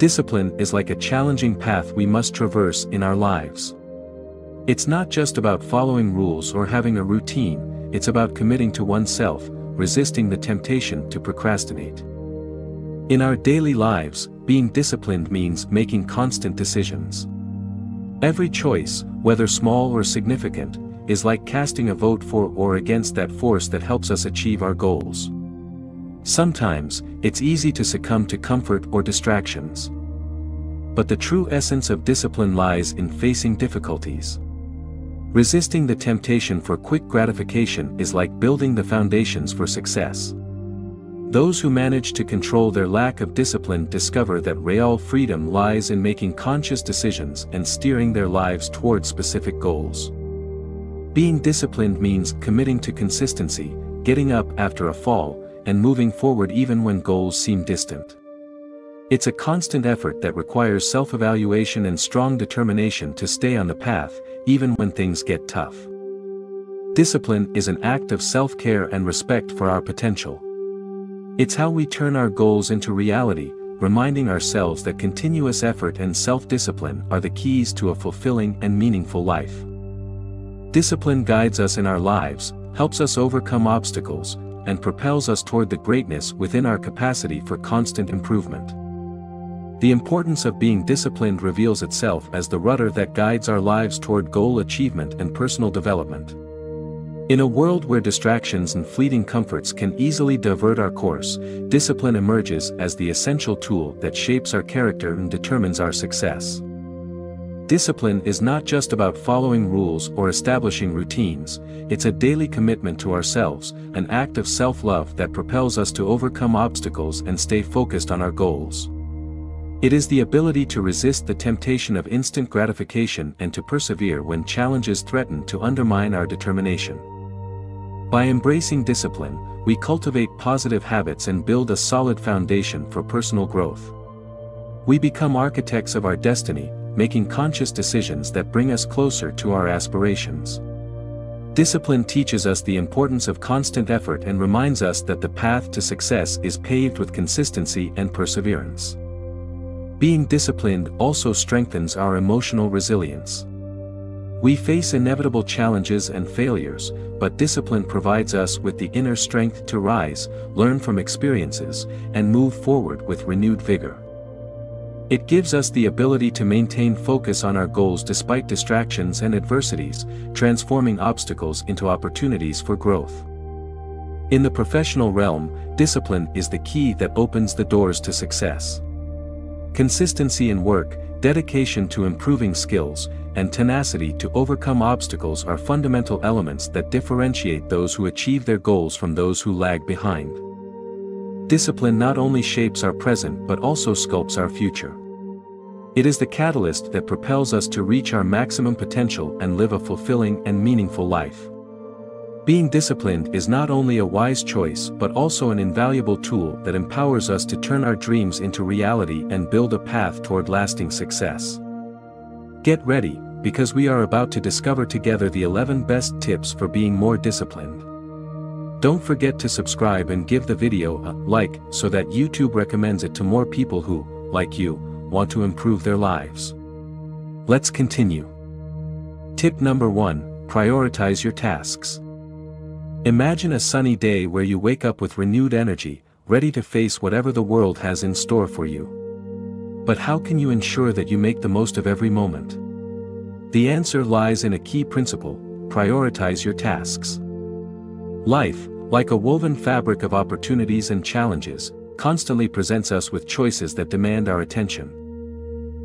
Discipline is like a challenging path we must traverse in our lives. It's not just about following rules or having a routine, it's about committing to oneself, resisting the temptation to procrastinate. In our daily lives, being disciplined means making constant decisions. Every choice, whether small or significant, is like casting a vote for or against that force that helps us achieve our goals. Sometimes, it's easy to succumb to comfort or distractions. But the true essence of discipline lies in facing difficulties. Resisting the temptation for quick gratification is like building the foundations for success. Those who manage to control their lack of discipline discover that real freedom lies in making conscious decisions and steering their lives toward specific goals. Being disciplined means committing to consistency, getting up after a fall, and moving forward even when goals seem distant. It's a constant effort that requires self-evaluation and strong determination to stay on the path, even when things get tough. Discipline is an act of self-care and respect for our potential. It's how we turn our goals into reality, reminding ourselves that continuous effort and self-discipline are the keys to a fulfilling and meaningful life. Discipline guides us in our lives, helps us overcome obstacles, and propels us toward the greatness within our capacity for constant improvement. The importance of being disciplined reveals itself as the rudder that guides our lives toward goal achievement and personal development. In a world where distractions and fleeting comforts can easily divert our course, discipline emerges as the essential tool that shapes our character and determines our success. Discipline is not just about following rules or establishing routines, it's a daily commitment to ourselves, an act of self-love that propels us to overcome obstacles and stay focused on our goals. It is the ability to resist the temptation of instant gratification and to persevere when challenges threaten to undermine our determination. By embracing discipline, we cultivate positive habits and build a solid foundation for personal growth. We become architects of our destiny, making conscious decisions that bring us closer to our aspirations. Discipline teaches us the importance of constant effort and reminds us that the path to success is paved with consistency and perseverance. Being disciplined also strengthens our emotional resilience. We face inevitable challenges and failures, but discipline provides us with the inner strength to rise, learn from experiences, and move forward with renewed vigor. It gives us the ability to maintain focus on our goals despite distractions and adversities, transforming obstacles into opportunities for growth. In the professional realm, discipline is the key that opens the doors to success. Consistency in work, dedication to improving skills, and tenacity to overcome obstacles are fundamental elements that differentiate those who achieve their goals from those who lag behind. Discipline not only shapes our present but also sculpts our future. It is the catalyst that propels us to reach our maximum potential and live a fulfilling and meaningful life. Being disciplined is not only a wise choice but also an invaluable tool that empowers us to turn our dreams into reality and build a path toward lasting success. Get ready, because we are about to discover together the 11 best tips for being more disciplined. Don't forget to subscribe and give the video a like so that YouTube recommends it to more people who, like you, want to improve their lives. Let's continue. Tip number 1: prioritize your tasks. Imagine a sunny day where you wake up with renewed energy, ready to face whatever the world has in store for you. But how can you ensure that you make the most of every moment? The answer lies in a key principle: prioritize your tasks. Life, like a woven fabric of opportunities and challenges, constantly presents us with choices that demand our attention.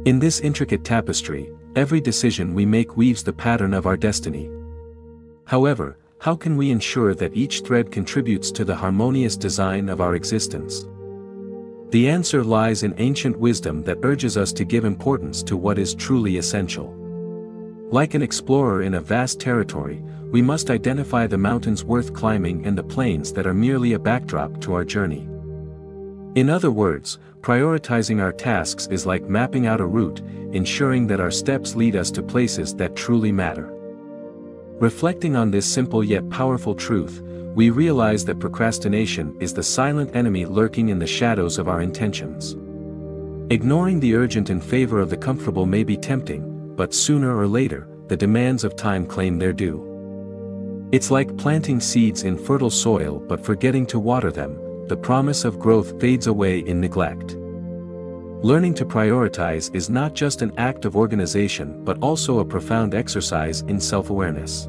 In this intricate tapestry, every decision we make weaves the pattern of our destiny. However, how can we ensure that each thread contributes to the harmonious design of our existence? The answer lies in ancient wisdom that urges us to give importance to what is truly essential. Like an explorer in a vast territory, we must identify the mountains worth climbing and the plains that are merely a backdrop to our journey. In other words, prioritizing our tasks is like mapping out a route, ensuring that our steps lead us to places that truly matter. Reflecting on this simple yet powerful truth, we realize that procrastination is the silent enemy lurking in the shadows of our intentions. Ignoring the urgent in favor of the comfortable may be tempting, but sooner or later, the demands of time claim their due. It's like planting seeds in fertile soil but forgetting to water them, the promise of growth fades away in neglect. Learning to prioritize is not just an act of organization but also a profound exercise in self-awareness.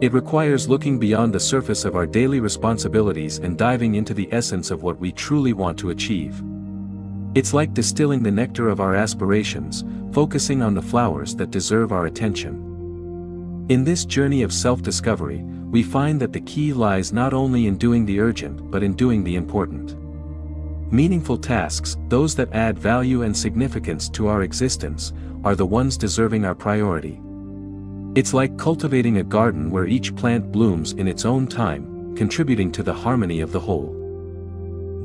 It requires looking beyond the surface of our daily responsibilities and diving into the essence of what we truly want to achieve. It's like distilling the nectar of our aspirations, focusing on the flowers that deserve our attention. In this journey of self-discovery, we find that the key lies not only in doing the urgent but in doing the important. Meaningful tasks, those that add value and significance to our existence, are the ones deserving our priority. It's like cultivating a garden where each plant blooms in its own time, contributing to the harmony of the whole.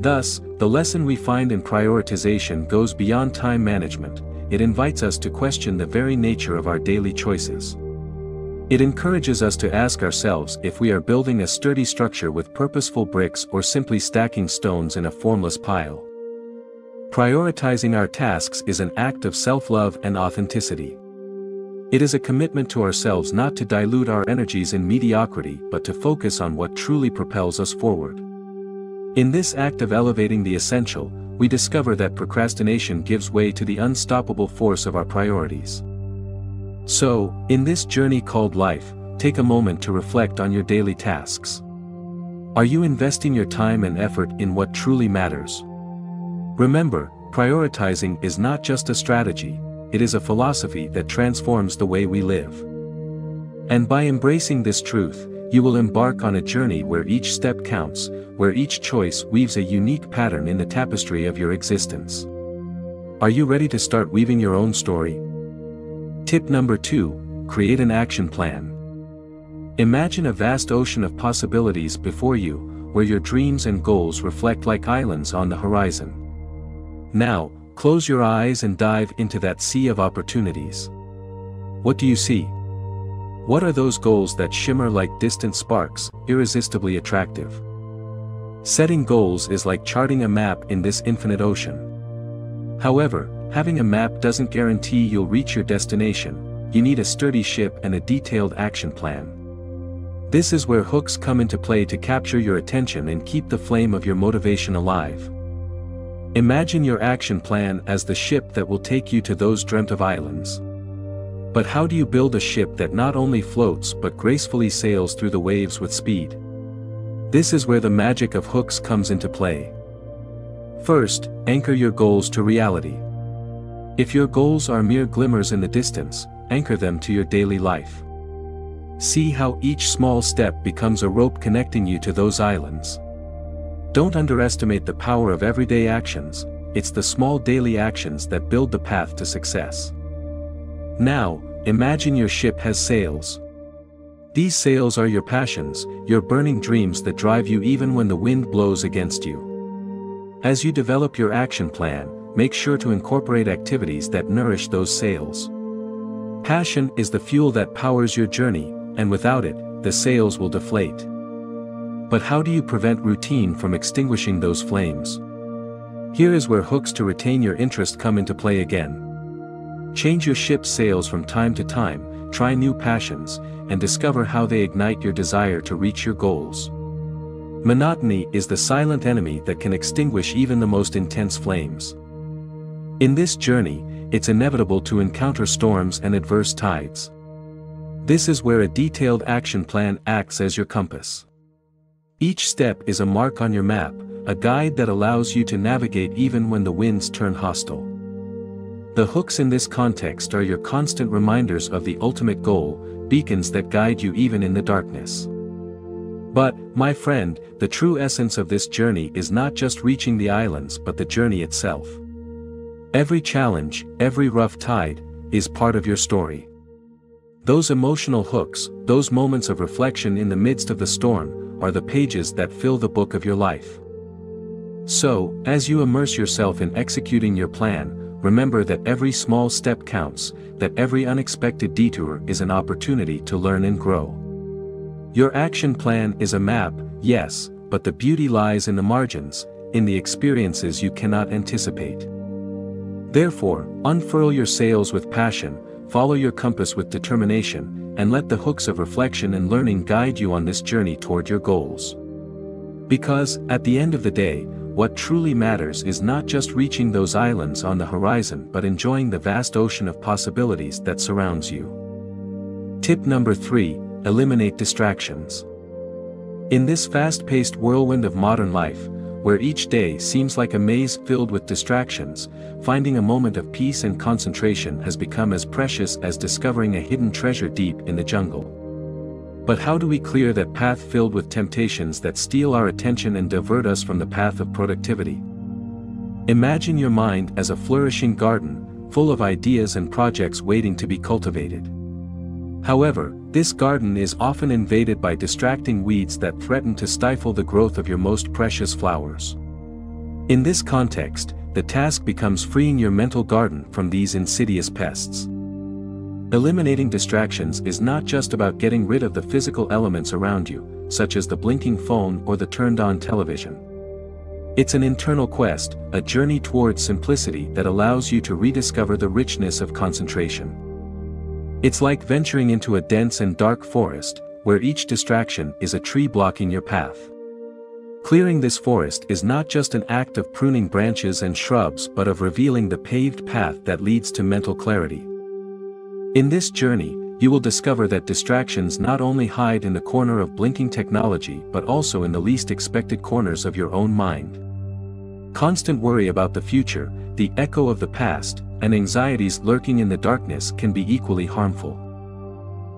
Thus, the lesson we find in prioritization goes beyond time management. It invites us to question the very nature of our daily choices. It encourages us to ask ourselves if we are building a sturdy structure with purposeful bricks or simply stacking stones in a formless pile. Prioritizing our tasks is an act of self-love and authenticity. It is a commitment to ourselves not to dilute our energies in mediocrity but to focus on what truly propels us forward. In this act of elevating the essential, we discover that procrastination gives way to the unstoppable force of our priorities. So, in this journey called life, take a moment to reflect on your daily tasks. Are you investing your time and effort in what truly matters? Remember, prioritizing is not just a strategy, it is a philosophy that transforms the way we live. And by embracing this truth, you will embark on a journey where each step counts, where each choice weaves a unique pattern in the tapestry of your existence. Are you ready to start weaving your own story? Tip number 2, create an action plan. Imagine a vast ocean of possibilities before you, where your dreams and goals reflect like islands on the horizon. Now, close your eyes and dive into that sea of opportunities. What do you see? What are those goals that shimmer like distant sparks, irresistibly attractive? Setting goals is like charting a map in this infinite ocean. However, having a map doesn't guarantee you'll reach your destination. You need a sturdy ship and a detailed action plan. This is where hooks come into play to capture your attention and keep the flame of your motivation alive. Imagine your action plan as the ship that will take you to those dreamt of islands. But how do you build a ship that not only floats but gracefully sails through the waves with speed? This is where the magic of hooks comes into play. First, anchor your goals to reality. If your goals are mere glimmers in the distance, anchor them to your daily life. See how each small step becomes a rope connecting you to those islands. Don't underestimate the power of everyday actions, it's the small daily actions that build the path to success. Now, imagine your ship has sails. These sails are your passions, your burning dreams that drive you even when the wind blows against you. As you develop your action plan, make sure to incorporate activities that nourish those sails. Passion is the fuel that powers your journey, and without it, the sails will deflate. But how do you prevent routine from extinguishing those flames? Here is where hooks to retain your interest come into play again. Change your ship's sails from time to time, try new passions, and discover how they ignite your desire to reach your goals. Monotony is the silent enemy that can extinguish even the most intense flames. In this journey, it's inevitable to encounter storms and adverse tides. This is where a detailed action plan acts as your compass. Each step is a mark on your map, a guide that allows you to navigate even when the winds turn hostile. The hooks in this context are your constant reminders of the ultimate goal, beacons that guide you even in the darkness. But, my friend, the true essence of this journey is not just reaching the islands but the journey itself. Every challenge, every rough tide, is part of your story. Those emotional hooks, those moments of reflection in the midst of the storm, are the pages that fill the book of your life. So, as you immerse yourself in executing your plan, remember that every small step counts, that every unexpected detour is an opportunity to learn and grow. Your action plan is a map, yes, but the beauty lies in the margins, in the experiences you cannot anticipate. Therefore, unfurl your sails with passion, follow your compass with determination, and let the hooks of reflection and learning guide you on this journey toward your goals. Because, at the end of the day, what truly matters is not just reaching those islands on the horizon but enjoying the vast ocean of possibilities that surrounds you. Tip number 3, eliminate distractions. In this fast-paced whirlwind of modern life, where each day seems like a maze filled with distractions, finding a moment of peace and concentration has become as precious as discovering a hidden treasure deep in the jungle. But how do we clear that path filled with temptations that steal our attention and divert us from the path of productivity? Imagine your mind as a flourishing garden, full of ideas and projects waiting to be cultivated. However, this garden is often invaded by distracting weeds that threaten to stifle the growth of your most precious flowers. In this context, the task becomes freeing your mental garden from these insidious pests. Eliminating distractions is not just about getting rid of the physical elements around you, such as the blinking phone or the turned-on television. It's an internal quest, a journey towards simplicity that allows you to rediscover the richness of concentration. It's like venturing into a dense and dark forest, where each distraction is a tree blocking your path. Clearing this forest is not just an act of pruning branches and shrubs but of revealing the paved path that leads to mental clarity. In this journey, you will discover that distractions not only hide in the corner of blinking technology but also in the least expected corners of your own mind. Constant worry about the future, the echo of the past, and anxieties lurking in the darkness can be equally harmful.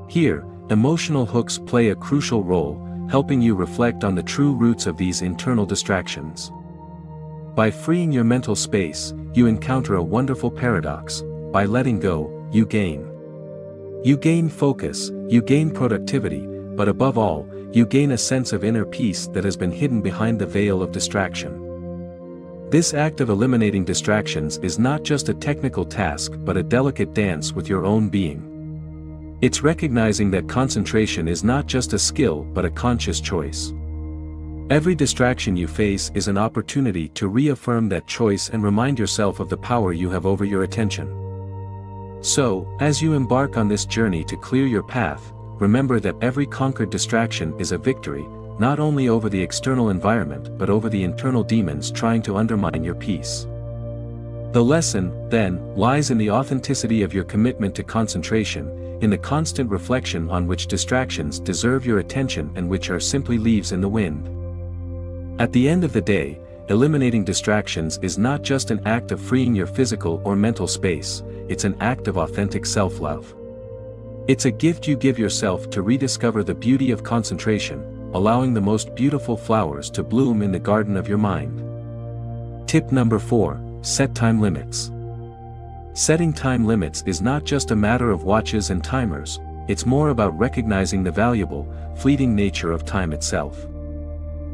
Here, emotional hooks play a crucial role, helping you reflect on the true roots of these internal distractions. By freeing your mental space, you encounter a wonderful paradox. By letting go, you gain. You gain focus, you gain productivity, but above all, you gain a sense of inner peace that has been hidden behind the veil of distraction. This act of eliminating distractions is not just a technical task but a delicate dance with your own being. It's recognizing that concentration is not just a skill but a conscious choice. Every distraction you face is an opportunity to reaffirm that choice and remind yourself of the power you have over your attention. So, as you embark on this journey to clear your path, remember that every conquered distraction is a victory, not only over the external environment but over the internal demons trying to undermine your peace. The lesson, then, lies in the authenticity of your commitment to concentration, in the constant reflection on which distractions deserve your attention and which are simply leaves in the wind. At the end of the day, eliminating distractions is not just an act of freeing your physical or mental space, it's an act of authentic self-love. It's a gift you give yourself to rediscover the beauty of concentration, allowing the most beautiful flowers to bloom in the garden of your mind. Tip number 4, set time limits. Setting time limits is not just a matter of watches and timers, it's more about recognizing the valuable, fleeting nature of time itself.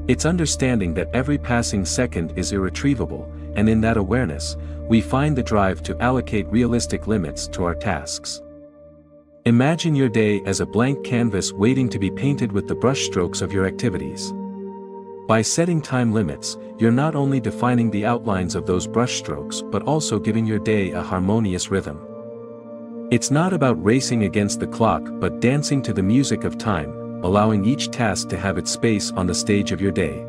It's understanding that every passing second is irretrievable, and in that awareness, we find the drive to allocate realistic limits to our tasks. Imagine your day as a blank canvas waiting to be painted with the brushstrokes of your activities. By setting time limits, you're not only defining the outlines of those brushstrokes but also giving your day a harmonious rhythm. It's not about racing against the clock but dancing to the music of time, allowing each task to have its space on the stage of your day.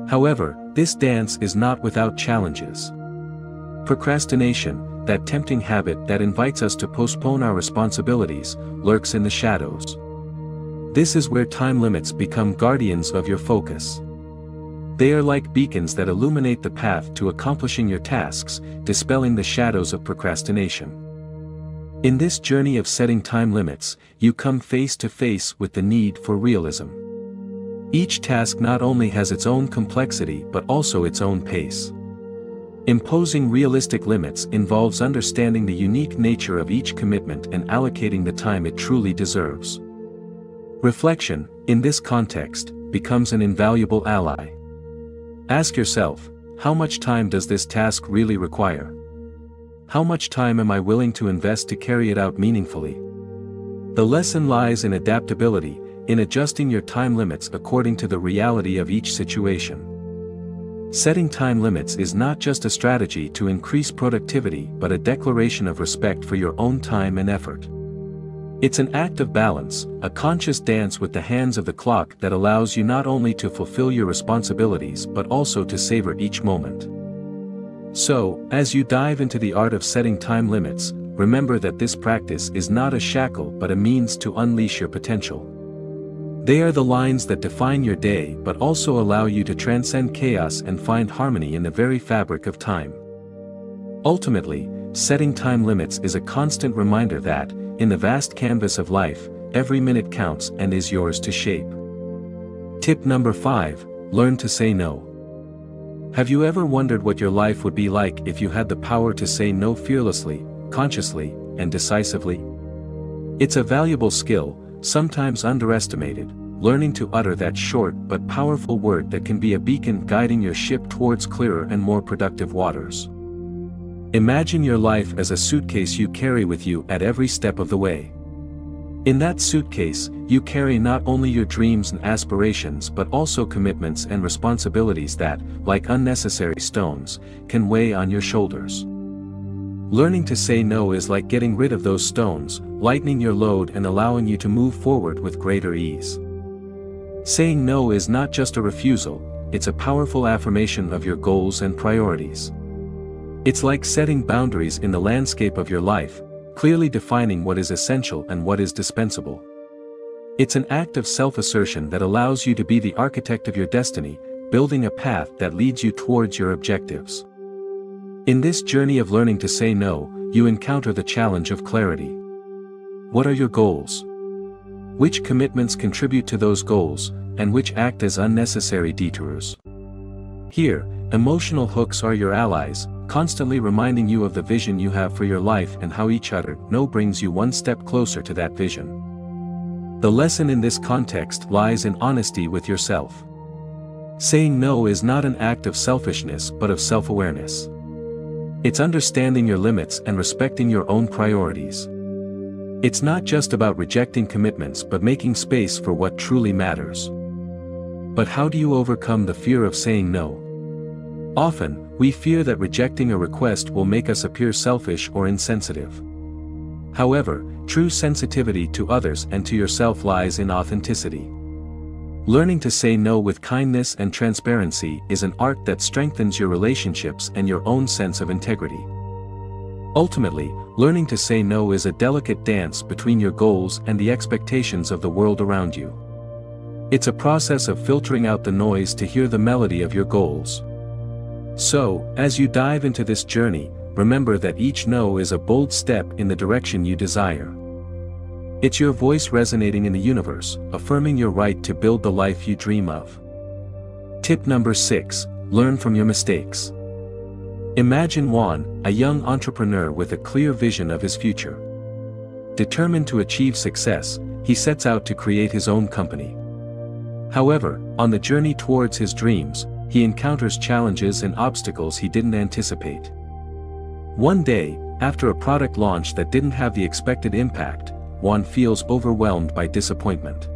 However, this dance is not without challenges. Procrastination, that tempting habit that invites us to postpone our responsibilities, lurks in the shadows. This is where time limits become guardians of your focus. They are like beacons that illuminate the path to accomplishing your tasks, dispelling the shadows of procrastination. In this journey of setting time limits, you come face to face with the need for realism. Each task not only has its own complexity but also its own pace. Imposing realistic limits involves understanding the unique nature of each commitment and allocating the time it truly deserves. Reflection, in this context, becomes an invaluable ally. Ask yourself, how much time does this task really require? How much time am I willing to invest to carry it out meaningfully? The lesson lies in adaptability, in adjusting your time limits according to the reality of each situation. Setting time limits is not just a strategy to increase productivity but a declaration of respect for your own time and effort. It's an act of balance, a conscious dance with the hands of the clock that allows you not only to fulfill your responsibilities but also to savor each moment. So, as you dive into the art of setting time limits, remember that this practice is not a shackle but a means to unleash your potential. They are the lines that define your day but also allow you to transcend chaos and find harmony in the very fabric of time. Ultimately, setting time limits is a constant reminder that, in the vast canvas of life, every minute counts and is yours to shape. Tip number 5, learn to say no. Have you ever wondered what your life would be like if you had the power to say no fearlessly, consciously, and decisively? It's a valuable skill, sometimes underestimated, learning to utter that short but powerful word that can be a beacon guiding your ship towards clearer and more productive waters. Imagine your life as a suitcase you carry with you at every step of the way. In that suitcase, you carry not only your dreams and aspirations but also commitments and responsibilities that, like unnecessary stones, can weigh on your shoulders. Learning to say no is like getting rid of those stones, lightening your load and allowing you to move forward with greater ease. Saying no is not just a refusal, it's a powerful affirmation of your goals and priorities. It's like setting boundaries in the landscape of your life, clearly defining what is essential and what is dispensable. It's an act of self-assertion that allows you to be the architect of your destiny, building a path that leads you towards your objectives. In this journey of learning to say no, you encounter the challenge of clarity. What are your goals? Which commitments contribute to those goals, and which act as unnecessary detours? Here, emotional hooks are your allies, constantly reminding you of the vision you have for your life and how each uttered no brings you one step closer to that vision. The lesson in this context lies in honesty with yourself. Saying no is not an act of selfishness but of self-awareness. It's understanding your limits and respecting your own priorities. It's not just about rejecting commitments but making space for what truly matters. But how do you overcome the fear of saying no? Often, we fear that rejecting a request will make us appear selfish or insensitive. However, true sensitivity to others and to yourself lies in authenticity. Learning to say no with kindness and transparency is an art that strengthens your relationships and your own sense of integrity. Ultimately, learning to say no is a delicate dance between your goals and the expectations of the world around you. It's a process of filtering out the noise to hear the melody of your goals. So, as you dive into this journey, remember that each no is a bold step in the direction you desire. It's your voice resonating in the universe, affirming your right to build the life you dream of. Tip number 6, learn from your mistakes. Imagine Juan, a young entrepreneur with a clear vision of his future. Determined to achieve success, he sets out to create his own company. However, on the journey towards his dreams, he encounters challenges and obstacles he didn't anticipate. One day, after a product launch that didn't have the expected impact, Juan feels overwhelmed by disappointment.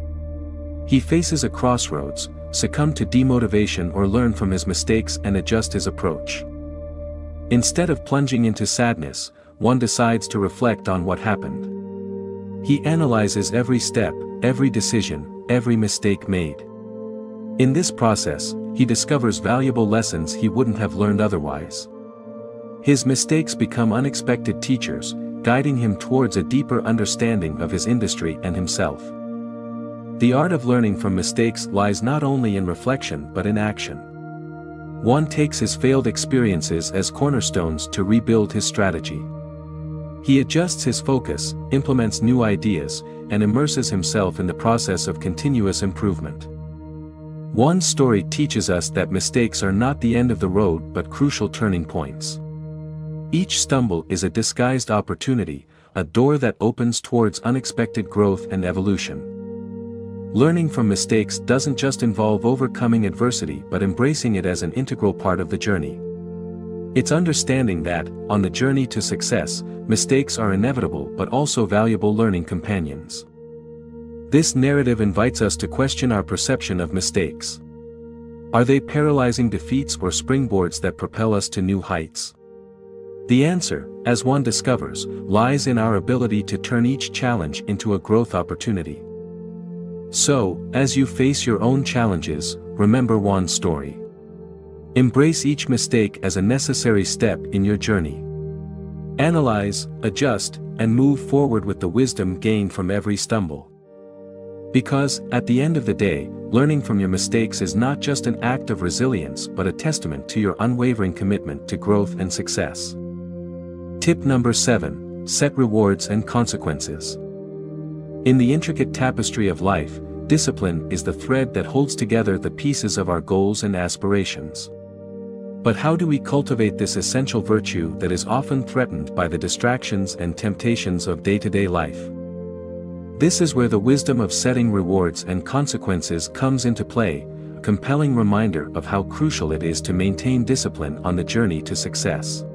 He faces a crossroads, succumb to demotivation or learn from his mistakes and adjust his approach. Instead of plunging into sadness, Juan decides to reflect on what happened. He analyzes every step, every decision, every mistake made. In this process, he discovers valuable lessons he wouldn't have learned otherwise. His mistakes become unexpected teachers, guiding him towards a deeper understanding of his industry and himself. The art of learning from mistakes lies not only in reflection but in action. Juan takes his failed experiences as cornerstones to rebuild his strategy. He adjusts his focus, implements new ideas, and immerses himself in the process of continuous improvement. Juan's story teaches us that mistakes are not the end of the road but crucial turning points. Each stumble is a disguised opportunity, a door that opens towards unexpected growth and evolution. Learning from mistakes doesn't just involve overcoming adversity but embracing it as an integral part of the journey. It's understanding that, on the journey to success, mistakes are inevitable but also valuable learning companions. This narrative invites us to question our perception of mistakes. Are they paralyzing defeats or springboards that propel us to new heights? The answer, as one discovers, lies in our ability to turn each challenge into a growth opportunity. So, as you face your own challenges, remember Juan's story. Embrace each mistake as a necessary step in your journey. Analyze, adjust, and move forward with the wisdom gained from every stumble. Because, at the end of the day, learning from your mistakes is not just an act of resilience but a testament to your unwavering commitment to growth and success. Tip number 7. Set rewards and consequences. In the intricate tapestry of life, discipline is the thread that holds together the pieces of our goals and aspirations. But how do we cultivate this essential virtue that is often threatened by the distractions and temptations of day-to-day life? This is where the wisdom of setting rewards and consequences comes into play, a compelling reminder of how crucial it is to maintain discipline on the journey to success.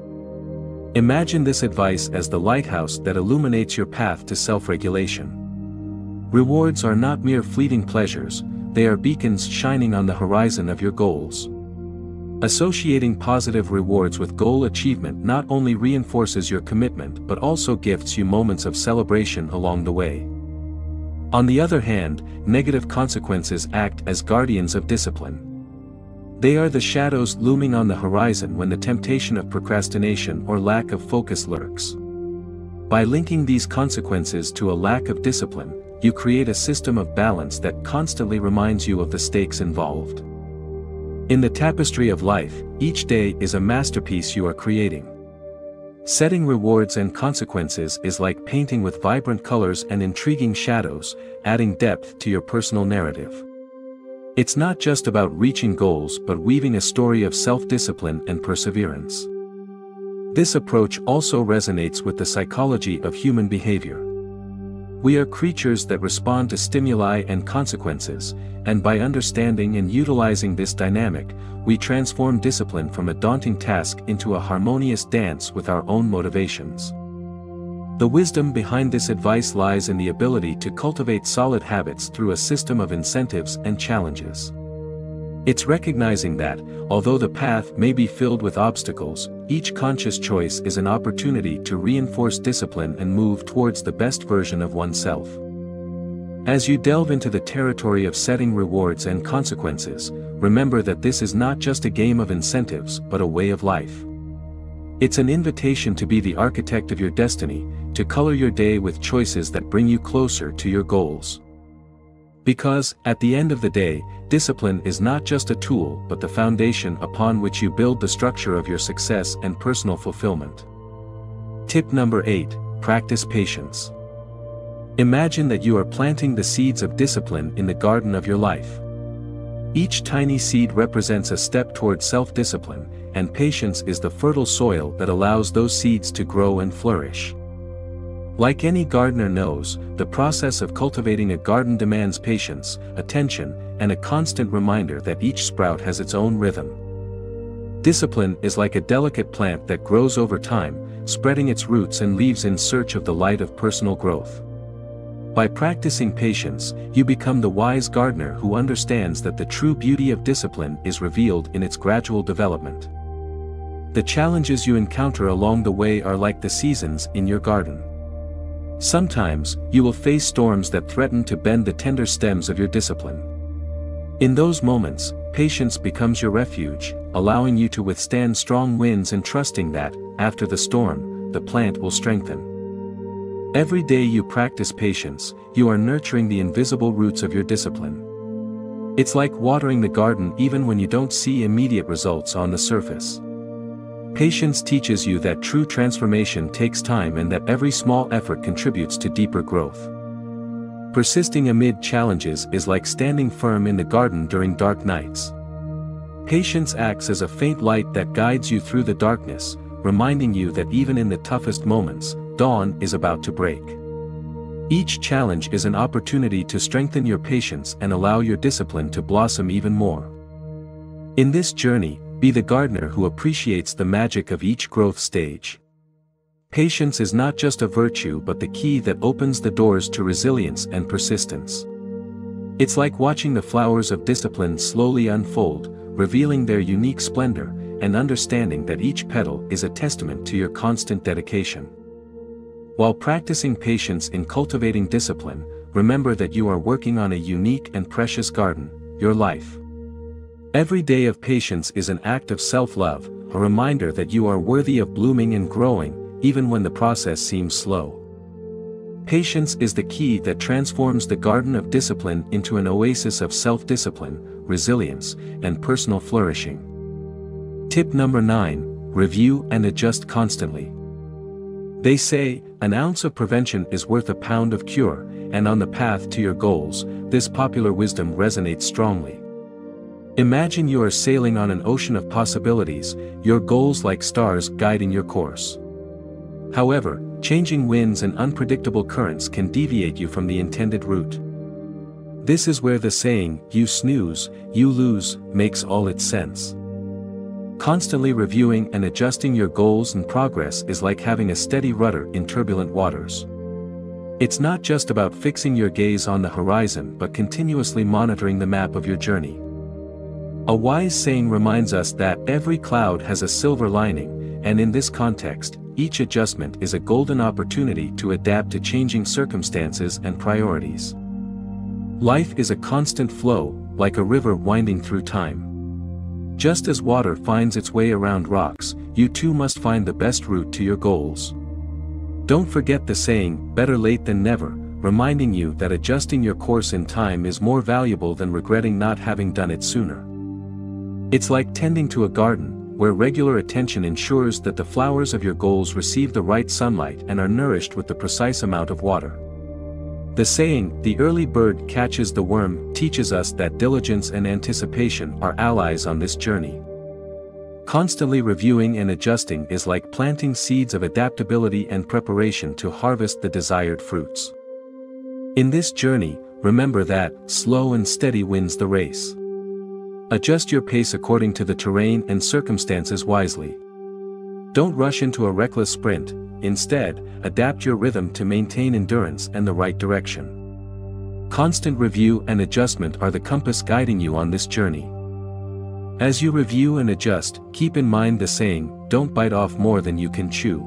Imagine this advice as the lighthouse that illuminates your path to self-regulation. Rewards are not mere fleeting pleasures, they are beacons shining on the horizon of your goals. Associating positive rewards with goal achievement not only reinforces your commitment but also gifts you moments of celebration along the way. On the other hand, negative consequences act as guardians of discipline. They are the shadows looming on the horizon when the temptation of procrastination or lack of focus lurks. By linking these consequences to a lack of discipline, you create a system of balance that constantly reminds you of the stakes involved. In the tapestry of life, each day is a masterpiece you are creating. Setting rewards and consequences is like painting with vibrant colors and intriguing shadows, adding depth to your personal narrative. It's not just about reaching goals but weaving a story of self-discipline and perseverance. This approach also resonates with the psychology of human behavior. We are creatures that respond to stimuli and consequences, and by understanding and utilizing this dynamic, we transform discipline from a daunting task into a harmonious dance with our own motivations. The wisdom behind this advice lies in the ability to cultivate solid habits through a system of incentives and challenges. It's recognizing that, although the path may be filled with obstacles, each conscious choice is an opportunity to reinforce discipline and move towards the best version of oneself. As you delve into the territory of setting rewards and consequences, remember that this is not just a game of incentives but a way of life. It's an invitation to be the architect of your destiny, to color your day with choices that bring you closer to your goals. Because, at the end of the day, discipline is not just a tool but the foundation upon which you build the structure of your success and personal fulfillment. Tip number 8. Practice patience. Imagine that you are planting the seeds of discipline in the garden of your life. Each tiny seed represents a step toward self-discipline, and patience is the fertile soil that allows those seeds to grow and flourish. Like any gardener knows, the process of cultivating a garden demands patience, attention, and a constant reminder that each sprout has its own rhythm. Discipline is like a delicate plant that grows over time, spreading its roots and leaves in search of the light of personal growth. By practicing patience, you become the wise gardener who understands that the true beauty of discipline is revealed in its gradual development. The challenges you encounter along the way are like the seasons in your garden. Sometimes, you will face storms that threaten to bend the tender stems of your discipline. In those moments, patience becomes your refuge, allowing you to withstand strong winds and trusting that, after the storm, the plant will strengthen. Every day you practice patience, you are nurturing the invisible roots of your discipline. It's like watering the garden even when you don't see immediate results on the surface. Patience teaches you that true transformation takes time and that every small effort contributes to deeper growth. Persisting amid challenges is like standing firm in the garden during dark nights. Patience acts as a faint light that guides you through the darkness, reminding you that even in the toughest moments, dawn is about to break. Each challenge is an opportunity to strengthen your patience and allow your discipline to blossom even more. In this journey, be the gardener who appreciates the magic of each growth stage. Patience is not just a virtue but the key that opens the doors to resilience and persistence. It's like watching the flowers of discipline slowly unfold, revealing their unique splendor, and understanding that each petal is a testament to your constant dedication. While practicing patience in cultivating discipline, remember that you are working on a unique and precious garden, your life. Every day of patience is an act of self-love, a reminder that you are worthy of blooming and growing, even when the process seems slow. Patience is the key that transforms the garden of discipline into an oasis of self-discipline, resilience, and personal flourishing. Tip number 9, review and adjust constantly. They say, an ounce of prevention is worth a pound of cure, and on the path to your goals, this popular wisdom resonates strongly. Imagine you are sailing on an ocean of possibilities, your goals like stars guiding your course. However, changing winds and unpredictable currents can deviate you from the intended route. This is where the saying, "You snooze, you lose," makes all its sense. Constantly reviewing and adjusting your goals and progress is like having a steady rudder in turbulent waters. It's not just about fixing your gaze on the horizon but continuously monitoring the map of your journey. A wise saying reminds us that every cloud has a silver lining, and in this context, each adjustment is a golden opportunity to adapt to changing circumstances and priorities. Life is a constant flow, like a river winding through time. Just as water finds its way around rocks, you too must find the best route to your goals. Don't forget the saying, "Better late than never," reminding you that adjusting your course in time is more valuable than regretting not having done it sooner. It's like tending to a garden, where regular attention ensures that the flowers of your goals receive the right sunlight and are nourished with the precise amount of water. The saying, "The early bird catches the worm," teaches us that diligence and anticipation are allies on this journey. Constantly reviewing and adjusting is like planting seeds of adaptability and preparation to harvest the desired fruits. In this journey, remember that, slow and steady wins the race. Adjust your pace according to the terrain and circumstances wisely. Don't rush into a reckless sprint, instead, adapt your rhythm to maintain endurance and the right direction. Constant review and adjustment are the compass guiding you on this journey. As you review and adjust, keep in mind the saying, "Don't bite off more than you can chew."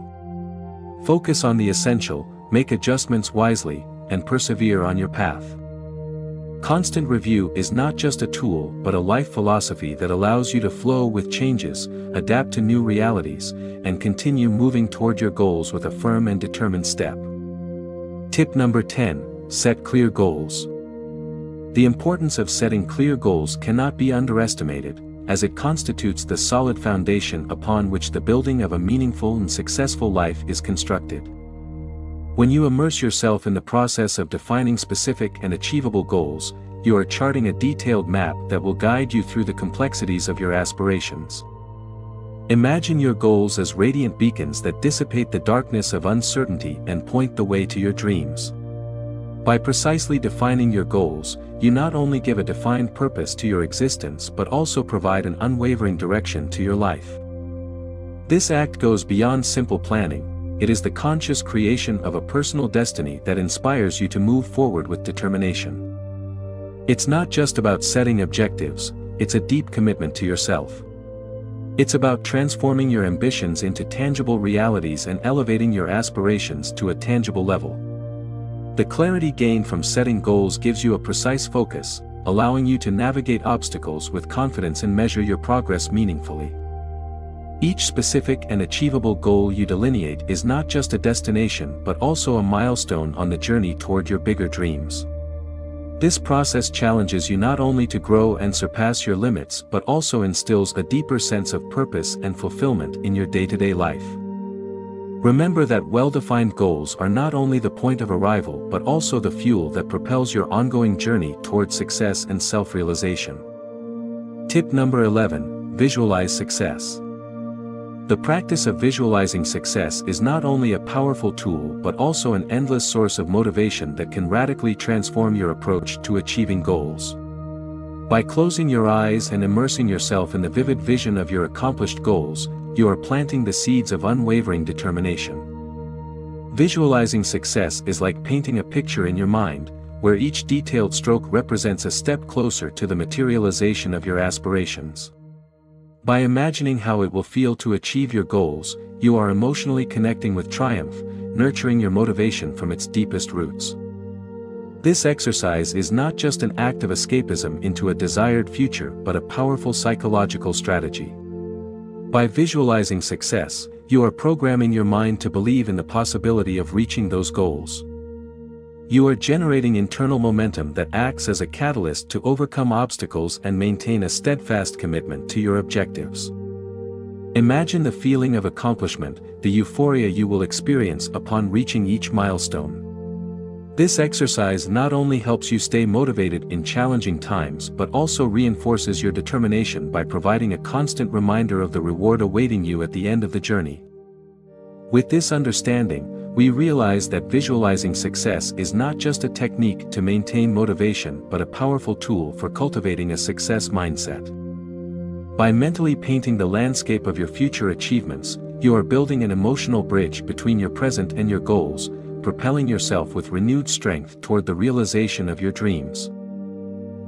Focus on the essential, make adjustments wisely, and persevere on your path. Constant review is not just a tool but a life philosophy that allows you to flow with changes, adapt to new realities, and continue moving toward your goals with a firm and determined step. Tip number 10, set clear goals. The importance of setting clear goals cannot be underestimated, as it constitutes the solid foundation upon which the building of a meaningful and successful life is constructed. When you immerse yourself in the process of defining specific and achievable goals, you are charting a detailed map that will guide you through the complexities of your aspirations. Imagine your goals as radiant beacons that dissipate the darkness of uncertainty and point the way to your dreams. By precisely defining your goals, you not only give a defined purpose to your existence but also provide an unwavering direction to your life. This act goes beyond simple planning. It is the conscious creation of a personal destiny that inspires you to move forward with determination. It's not just about setting objectives, it's a deep commitment to yourself. It's about transforming your ambitions into tangible realities and elevating your aspirations to a tangible level. The clarity gained from setting goals gives you a precise focus, allowing you to navigate obstacles with confidence and measure your progress meaningfully. Each specific and achievable goal you delineate is not just a destination but also a milestone on the journey toward your bigger dreams. This process challenges you not only to grow and surpass your limits but also instills a deeper sense of purpose and fulfillment in your day-to-day life. Remember that well-defined goals are not only the point of arrival but also the fuel that propels your ongoing journey toward success and self-realization. Tip number 11, visualize success. The practice of visualizing success is not only a powerful tool but also an endless source of motivation that can radically transform your approach to achieving goals. By closing your eyes and immersing yourself in the vivid vision of your accomplished goals, you are planting the seeds of unwavering determination. Visualizing success is like painting a picture in your mind, where each detailed stroke represents a step closer to the materialization of your aspirations. By imagining how it will feel to achieve your goals, you are emotionally connecting with triumph, nurturing your motivation from its deepest roots. This exercise is not just an act of escapism into a desired future but a powerful psychological strategy. By visualizing success, you are programming your mind to believe in the possibility of reaching those goals. You are generating internal momentum that acts as a catalyst to overcome obstacles and maintain a steadfast commitment to your objectives. Imagine the feeling of accomplishment, the euphoria you will experience upon reaching each milestone. This exercise not only helps you stay motivated in challenging times but also reinforces your determination by providing a constant reminder of the reward awaiting you at the end of the journey. With this understanding, we realize that visualizing success is not just a technique to maintain motivation but a powerful tool for cultivating a success mindset. By mentally painting the landscape of your future achievements, you are building an emotional bridge between your present and your goals, propelling yourself with renewed strength toward the realization of your dreams.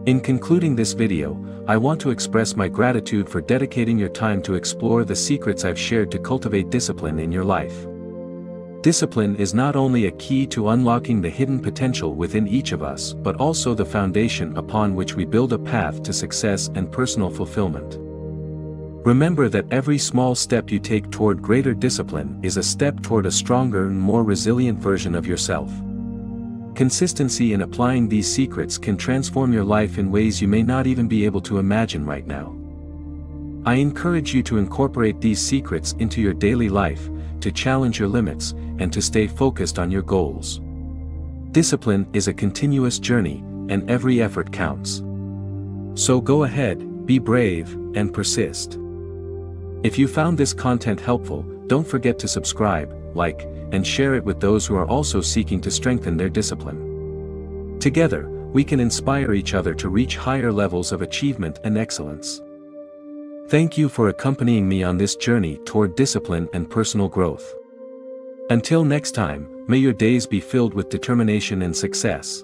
In concluding this video, I want to express my gratitude for dedicating your time to explore the secrets I've shared to cultivate discipline in your life. Discipline is not only a key to unlocking the hidden potential within each of us but also the foundation upon which we build a path to success and personal fulfillment. Remember that every small step you take toward greater discipline is a step toward a stronger and more resilient version of yourself. Consistency in applying these secrets can transform your life in ways you may not even be able to imagine right now. I encourage you to incorporate these secrets into your daily life, to challenge your limits, and to stay focused on your goals. Discipline is a continuous journey, and every effort counts. So go ahead, be brave, and persist. If you found this content helpful, don't forget to subscribe, like, and share it with those who are also seeking to strengthen their discipline. Together, we can inspire each other to reach higher levels of achievement and excellence. Thank you for accompanying me on this journey toward discipline and personal growth. Until next time, may your days be filled with determination and success.